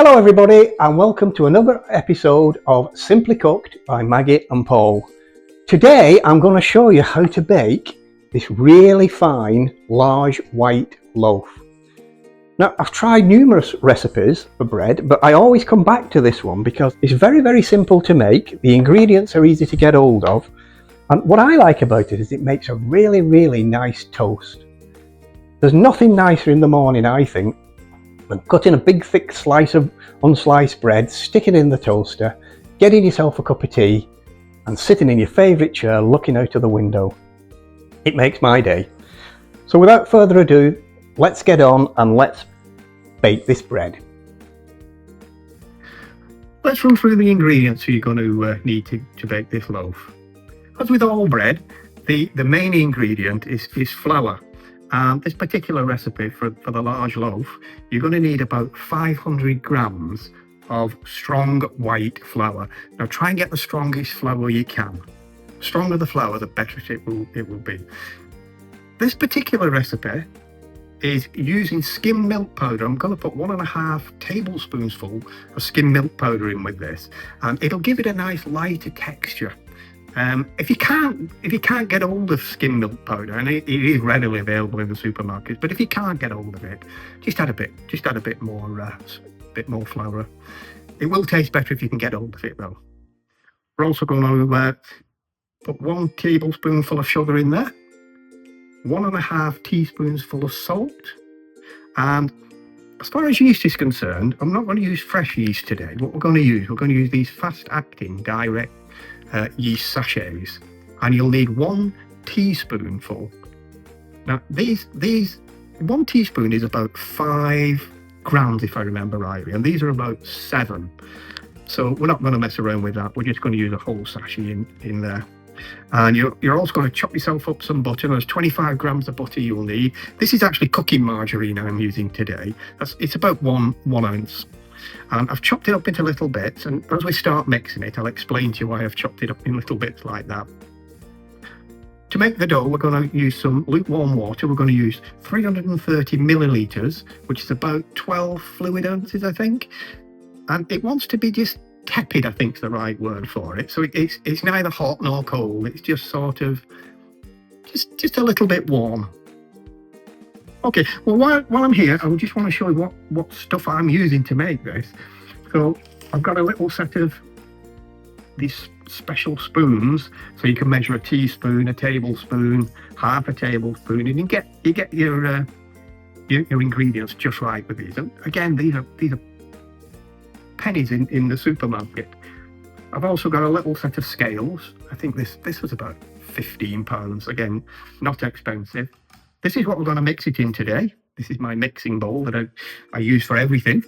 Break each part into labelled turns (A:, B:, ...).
A: Hello everybody and welcome to another episode of Simply Cooked by Maggie and Paul. Today I'm going to show you how to bake this really fine large white loaf. Now I've tried numerous recipes for bread, but I always come back to this one because it's very simple to make, the ingredients are easy to get hold of, and what I like about it is it makes a really nice toast. There's nothing nicer in the morning, I think, than cutting a big thick slice of unsliced bread, sticking it in the toaster, getting yourself a cup of tea and sitting in your favourite chair looking out of the window. It makes my day. So without further ado, let's get on and let's bake this bread.
B: Let's run through the ingredients you're going to need to bake this loaf. As with all bread, the main ingredient is flour. And this particular recipe for the large loaf, you're going to need about 500 grams of strong white flour. Now try and get the strongest flour you can. The stronger the flour, the better it will be. This particular recipe is using skim milk powder. I'm going to put 1.5 tablespoonsful of skim milk powder in with this, and it'll give it a nice lighter texture. If you can't get hold of skim milk powder, and it is readily available in the supermarkets, but if you can't get hold of it, just add a bit more flour. It will taste better if you can get hold of it though. We're also going to put 1 tablespoonful of sugar in there, 1.5 teaspoons full of salt, and as far as yeast is concerned, I'm not going to use fresh yeast today. What we're going to use these fast-acting direct yeast sachets, and you'll need 1 teaspoonful. Now these 1 teaspoon is about 5 grams if I remember rightly, and these are about 7, so we're not going to mess around with that. We're just going to use a whole sachet in there. And you're also going to chop yourself up some butter. There's 25 grams of butter you'll need. This is actually cooking margarine I'm using today. It's about one ounce. And I've chopped it up into little bits, and as we start mixing it, I'll explain to you why I've chopped it up in little bits like that. To make the dough, we're going to use some lukewarm water. We're going to use 330 millilitres, which is about 12 fluid ounces, I think. And it wants to be just tepid, I think is the right word for it. So it's neither hot nor cold. It's just sort of, just a little bit warm. Okay, well while I'm here, I just want to show you what stuff I'm using to make this. So I've got a little set of these special spoons, so you can measure a teaspoon, a tablespoon, half a tablespoon, and you get your ingredients just right with these. And again, these are pennies in the supermarket. I've also got a little set of scales. I think this was about £15. Again, not expensive. This is what we're going to mix it in today. This is my mixing bowl that I use for everything.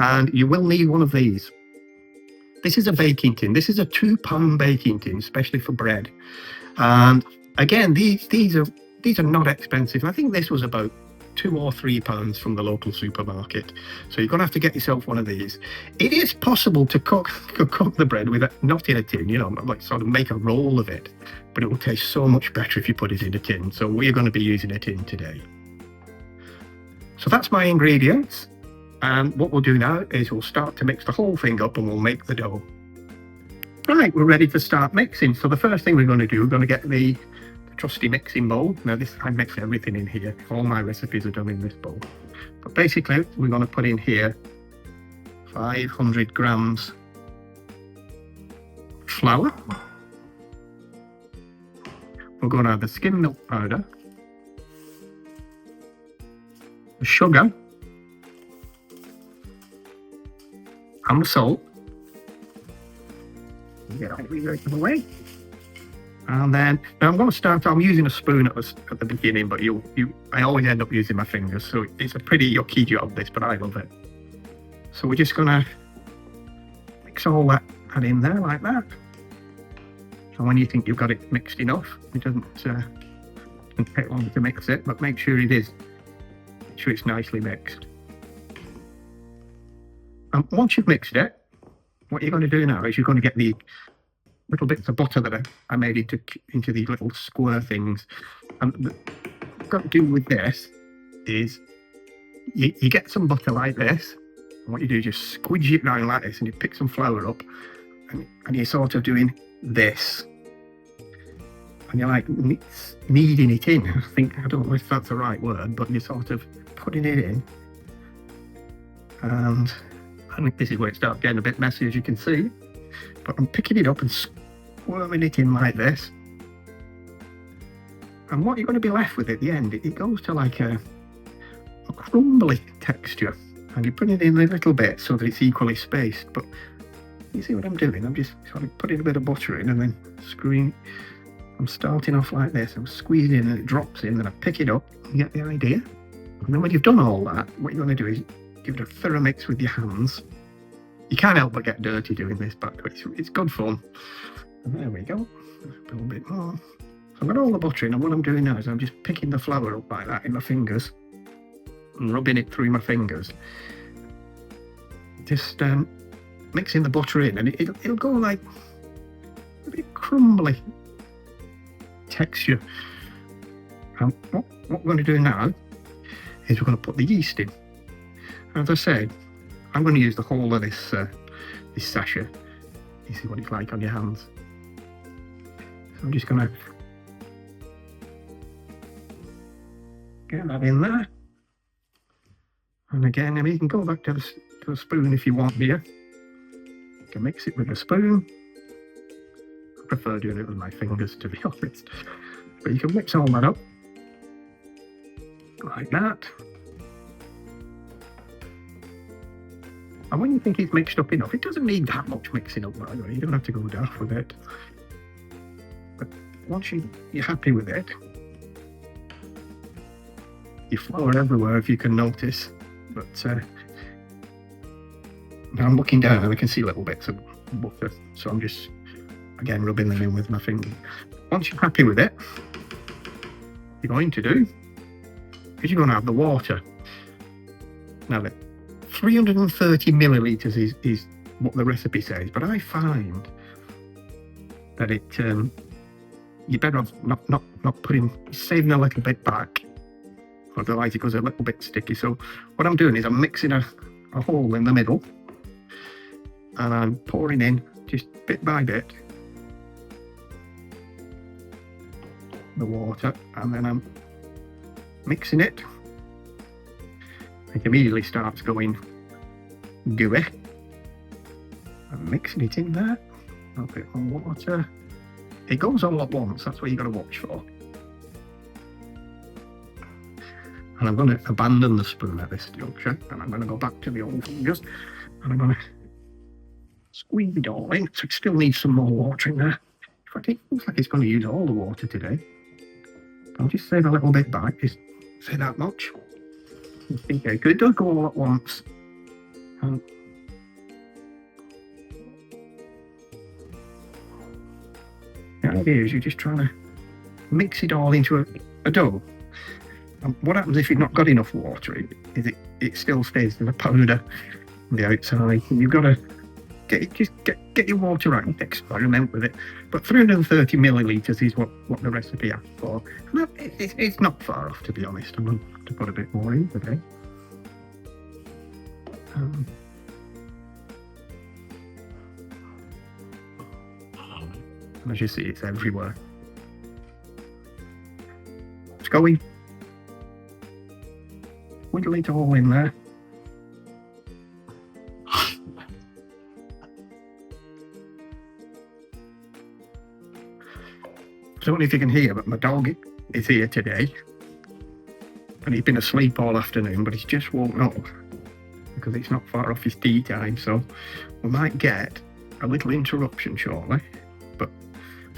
B: And you will need one of these. This is a baking tin. This is a 2-pound baking tin, especially for bread. And again, these are not expensive. I think this was about £2 or £3 from the local supermarket. So you're going to have to get yourself one of these. It is possible to cook the bread with it, not in a tin, like sort of make a roll of it, but it will taste so much better if you put it in a tin. So we're going to be using a tin today. So that's my ingredients. And what we'll do now is we'll start to mix the whole thing up and we'll make the dough. Right, we're ready to start mixing. So the first thing we're going to do, we're going to get the trusty mixing bowl. Now I mix everything in here. All my recipes are done in this bowl. But basically, we're going to put in here 500 grams flour. We're going to have the skim milk powder, the sugar, and the salt. Get all these out of the way. And then, now I'm going to start, I'm using a spoon at the beginning, but I always end up using my fingers, so it's a pretty yucky job this, but I love it. So we're just going to mix all that in there like that. So when you think you've got it mixed enough, it doesn't take long to mix it, but make sure it is. Make sure it's nicely mixed. And once you've mixed it, what you're going to do now is you're going to get the little bits of butter that I made into these little square things. And what you've got to do with this is you get some butter like this, And what you do is just squidge it round like this, and you pick some flour up, and you're sort of doing this. And you're like kneading it in. I don't know if that's the right word, but you're sort of putting it in. And I think this is where it starts getting a bit messy, as you can see. But I'm picking it up and squirming it in like this. And what you're going to be left with at the end, it goes to like a crumbly texture. And you put it in a little bit so that it's equally spaced. But you see what I'm doing? I'm just sort of putting a bit of butter in and then screwing. I'm starting off like this. I'm squeezing and it drops in. Then I pick it up. You get the idea? And then when you've done all that, what you're going to do is give it a thorough mix with your hands. You can't help but get dirty doing this, but it's good fun. And there we go. A little bit more. So I've got all the butter in, and what I'm doing now is I'm just picking the flour up like that in my fingers and rubbing it through my fingers. Just mixing the butter in, and it'll go like a bit crumbly texture. And what we're going to do now is we're going to put the yeast in. As I said, I'm going to use the whole of this sachet. You see what it's like on your hands. So I'm just going to get that in there. And again, I mean, you can go back to the spoon if you want here. You can mix it with a spoon. I prefer doing it with my fingers, to be honest. But you can mix all that up like that. And when you think it's mixed up enough, it doesn't need that much mixing up, by the way. You don't have to go daft with it. But once you're happy with it, you flour everywhere, if you can notice. But now I'm looking down and I can see little bits of butter. So I'm just, again, rubbing them in with my finger. Once you're happy with it, what you're going to do is you're going to have the water. Now, 330 millilitres is what the recipe says, but I find that you're better off not saving a little bit back, otherwise it goes a little bit sticky. So what I'm doing is I'm mixing a hole in the middle, and I'm pouring in just bit by bit the water, and then I'm mixing it. It immediately starts going gooey. I'm mixing it in there. A bit more water. It goes all at once, that's what you've got to watch for. And I'm going to abandon the spoon at this juncture, and I'm going to go back to the old fingers, and I'm going to squeeze it all in. So it still needs some more water in there. In fact, it looks like it's going to use all the water today. I'll just save a little bit back, just say that much. Okay, because it does go all at once. And the idea is you're just trying to mix it all into a dough. And what happens if you've not got enough water? It still stays in the powder on the outside. You've got to get your water out and experiment with it. But 330 millilitres is what the recipe asks for. And it's not far off, to be honest. I'm going to put a bit more in today. And as you see, it's everywhere. It's going. Whittle it all in there. I don't know if you can hear, but my dog is here today. And he's been asleep all afternoon, but he's just woken up because it's not far off his tea time. So we might get a little interruption shortly, but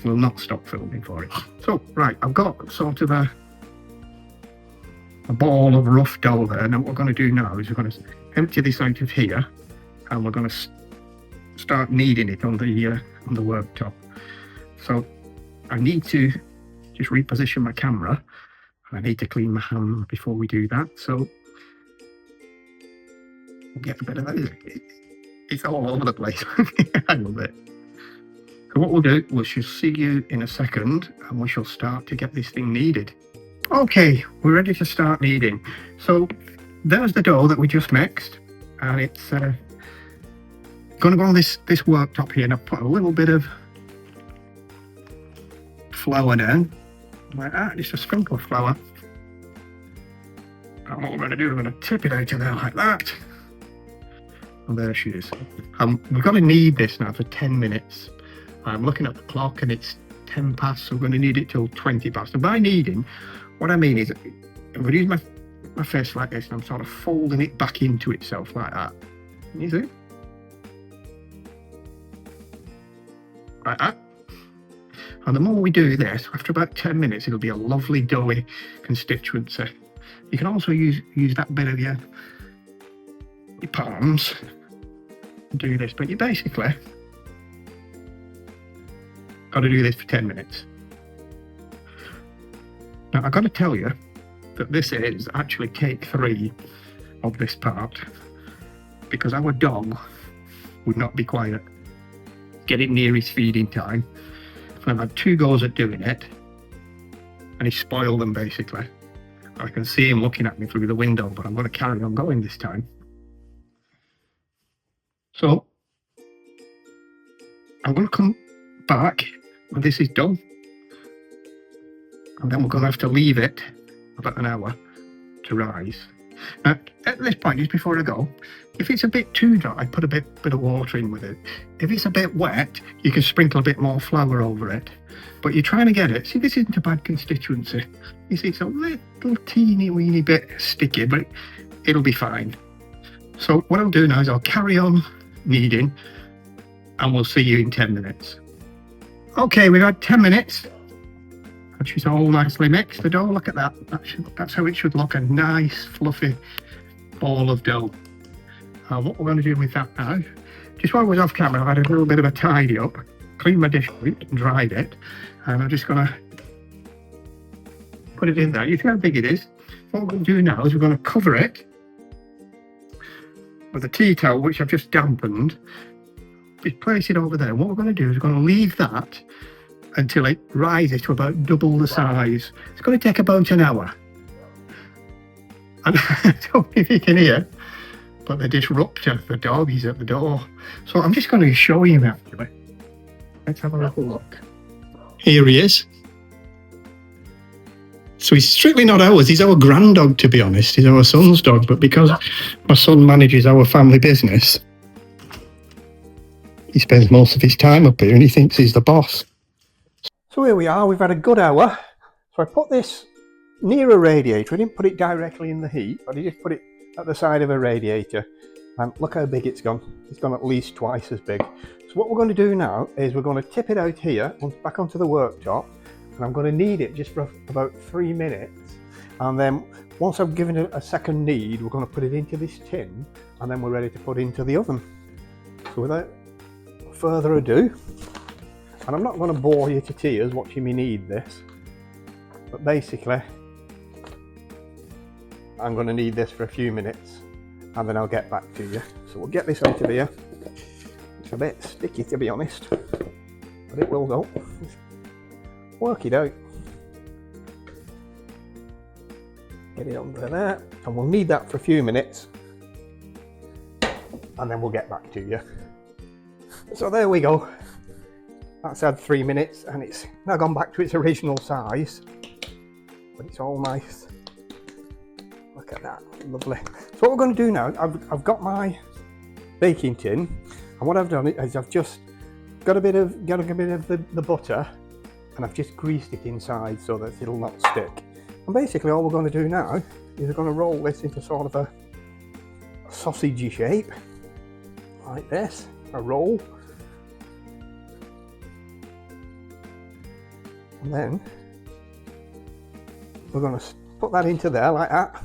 B: we'll not stop filming for it. So, right, I've got sort of a ball of rough dough there. Now what we're going to do now is we're going to empty this out of here, and we're going to start kneading it on the worktop. So I need to just reposition my camera, and I need to clean my hands before we do that. So we'll get a bit of that. It's all over the place. I love it. So what we'll do, we shall see you in a second, and we shall start to get this thing kneaded. Okay, we're ready to start kneading. So there's the dough that we just mixed. and it's going to go on this worktop here, and I've put a little bit of flour down, like that, just a sprinkle of flour. And what we're going to do, we're going to tip it out of there like that. And there she is. We're going to knead this now for 10 minutes. I'm looking at the clock and it's 10 past, so we're going to knead it till 20 past. And by kneading, what I mean is, I'm going to use my face like this, and I'm sort of folding it back into itself like that. Can you see? Like that. And the more we do this, after about 10 minutes, it'll be a lovely doughy constituency. You can also use that bit of your palms and do this, but you basically got to do this for 10 minutes. Now, I've got to tell you that this is actually take 3 of this part, because our dog would not be quiet. Getting near his feeding time. I've had 2 goes at doing it, and he spoiled them basically. I can see him looking at me through the window, but I'm going to carry on going this time. So, I'm going to come back when this is done, and then we're going to have to leave it about an hour to rise. Now, at this point, just before I go, if it's a bit too dry, put a bit of water in with it. If it's a bit wet, you can sprinkle a bit more flour over it. But you're trying to get it. See, this isn't a bad constituency. You see, it's a little teeny weeny bit sticky, but it'll be fine. So what I'll do now is I'll carry on kneading, and we'll see you in 10 minutes. Okay, we've had 10 minutes. And she's all nicely mixed, the dough. Look at that. That's how it should look, a nice fluffy ball of dough. What we're going to do with that now, just while I was off camera, I had a little bit of a tidy up, cleaned my dish out and dried it, and I'm just going to put it in there. You see how big it is? What we're going to do now is we're going to cover it with a tea towel, which I've just dampened. Just place it over there. And what we're going to do is we're going to leave that until it rises to about double the size. It's going to take about an hour. And I don't know if you can hear, but the disruptor, the dog, is at the door. So I'm just going to show you actually. Let's have a little look. Here he is. So he's strictly not ours, he's our granddog, to be honest. He's our son's dog, but because my son manages our family business, he spends most of his time up here and he thinks he's the boss.
A: So here we are, we've had a good hour. So I put this near a radiator. I didn't put it directly in the heat, but I just put it at the side of a radiator. And look how big it's gone. It's gone at least twice as big. So what we're going to do now is we're going to tip it out here, back onto the worktop, and I'm going to knead it just for about 3 minutes. And then once I've given it a second knead, we're going to put it into this tin, and then we're ready to put it into the oven. So without further ado, and I'm not going to bore you to tears watching me knead this, but basically I'm going to knead this for a few minutes and then I'll get back to you. So we'll get this out of here. It's a bit sticky, to be honest, but it will go. Just work it out. Get it under there, and we'll knead that for a few minutes and then we'll get back to you. So there we go. That's had 3 minutes and it's now gone back to its original size, but it's all nice. Look at that, lovely. So what we're going to do now, I've got my baking tin, and what I've done is I've just got a bit of the butter, and I've just greased it inside so that it'll not stick. And basically all we're going to do now is we're going to roll this into sort of a sausagey shape, like this, a roll. And then we're going to put that into there like that,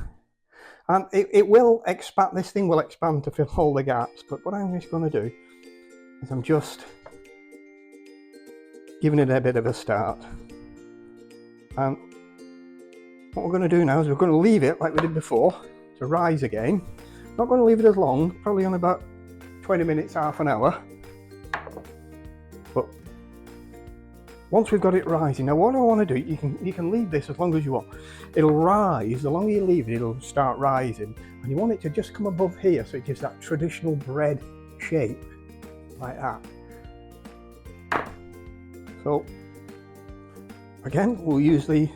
A: and it will expand. This thing will expand to fill all the gaps, but what I'm just going to do is I'm just giving it a bit of a start. And what we're going to do now is we're going to leave it like we did before to rise again. Not going to leave it as long, probably on about 20 minutes, half an hour, but once we've got it rising, now what I want to do, you can leave this as long as you want. It'll rise, the longer you leave it, it'll start rising. And you want it to just come above here so it gives that traditional bread shape, like that. So, again, we'll use the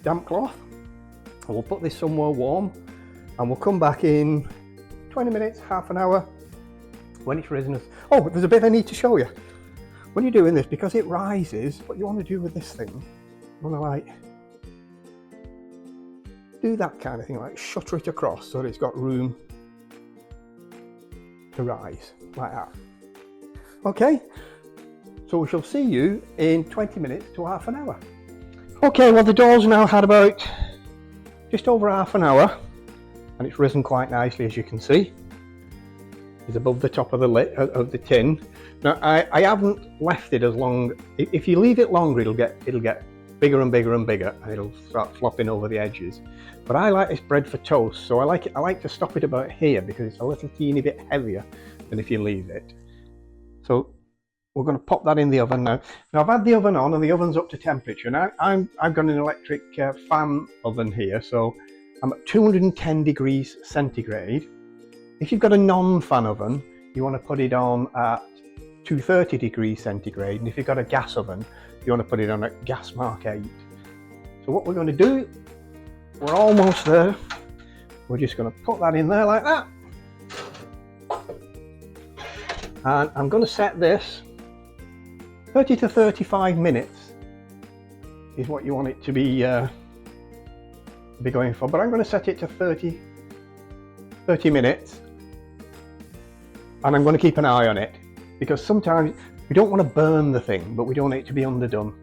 A: damp cloth and we'll put this somewhere warm and we'll come back in 20 minutes, half an hour, when it's risen. Oh, there's a bit I need to show you. When you're doing this, because it rises, what you want to do with this thing, you want to like do that kind of thing, like shutter it across so that it's got room to rise, like that. Okay, so we shall see you in 20 minutes to half an hour. Okay, well the dough's now had about just over half an hour and it's risen quite nicely, as you can see. It's above the top of the lid of the tin. Now I haven't left it as long. If you leave it longer, it'll get bigger and bigger and bigger, and it'll start flopping over the edges. But I like this bread for toast, so I like to stop it about here because it's a little teeny bit heavier than if you leave it. So we're going to pop that in the oven now. Now I've had the oven on and the oven's up to temperature. Now I've got an electric fan oven here, so I'm at 210 degrees centigrade. If you've got a non-fan oven, you want to put it on at 230 degrees centigrade, and if you've got a gas oven, you want to put it on at gas mark 8. So what we're going to do, we're almost there. We're just going to put that in there like that. And I'm going to set this 30 to 35 minutes is what you want it to be going for, but I'm going to set it to 30 minutes, and I'm going to keep an eye on it because sometimes we don't want to burn the thing, but we don't want it to be underdone.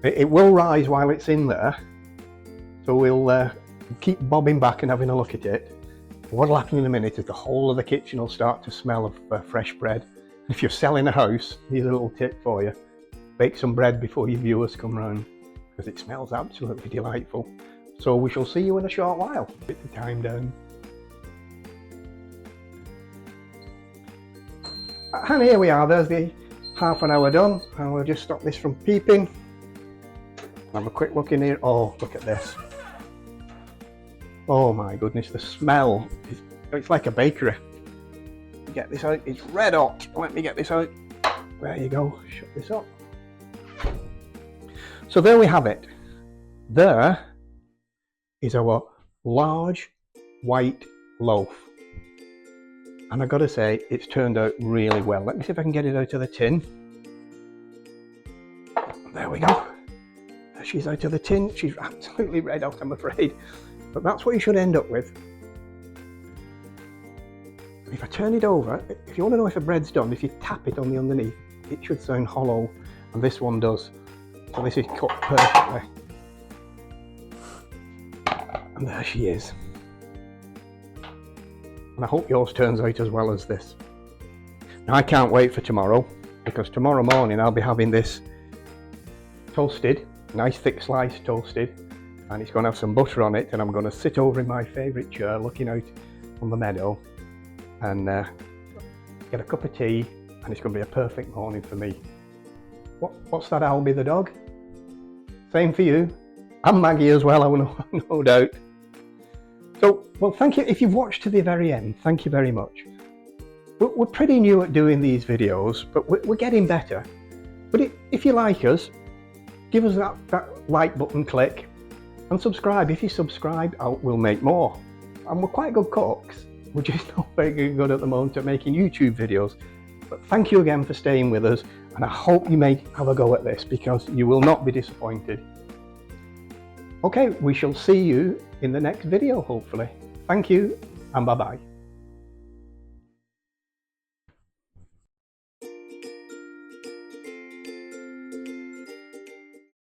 A: It will rise while it's in there, so we'll keep bobbing back and having a look at it. What'll happen in a minute is the whole of the kitchen will start to smell of fresh bread. If you're selling a house, here's a little tip for you: bake some bread before your viewers come round because it smells absolutely delightful. So we shall see you in a short while. Put the time down. And here we are, there's the half an hour done, and we'll just stop this from peeping. Have a quick look in here. Oh, look at this. Oh my goodness, the smell, it's like a bakery. Get this out, it's red hot. Let me get this out. There you go, shut this up. So there we have it. There is our large white loaf. And I've got to say, it's turned out really well. Let me see if I can get it out of the tin. There we go. There she's out of the tin. She's absolutely red hot, I'm afraid. But that's what you should end up with. If I turn it over, if you want to know if a bread's done, if you tap it on the underneath, it should sound hollow, and this one does. So this is cut perfectly. And there she is. And I hope yours turns out as well as this. Now I can't wait for tomorrow, because tomorrow morning I'll be having this toasted, nice thick slice toasted, and it's going to have some butter on it, and I'm going to sit over in my favourite chair looking out on the meadow and get a cup of tea, and it's going to be a perfect morning for me. What's that, Albie the dog? Same for you. And Maggie as well, I will no doubt. So, well, thank you. If you've watched to the very end, thank you very much. We're pretty new at doing these videos, but we're getting better. But if you like us, give us that like button click and subscribe. If you subscribe, we'll make more. And we're quite good cooks. We're just not very good at the moment at making YouTube videos. But thank you again for staying with us, and I hope you may have a go at this, because you will not be disappointed. Okay, we shall see you in the next video, hopefully. Thank you, and bye-bye.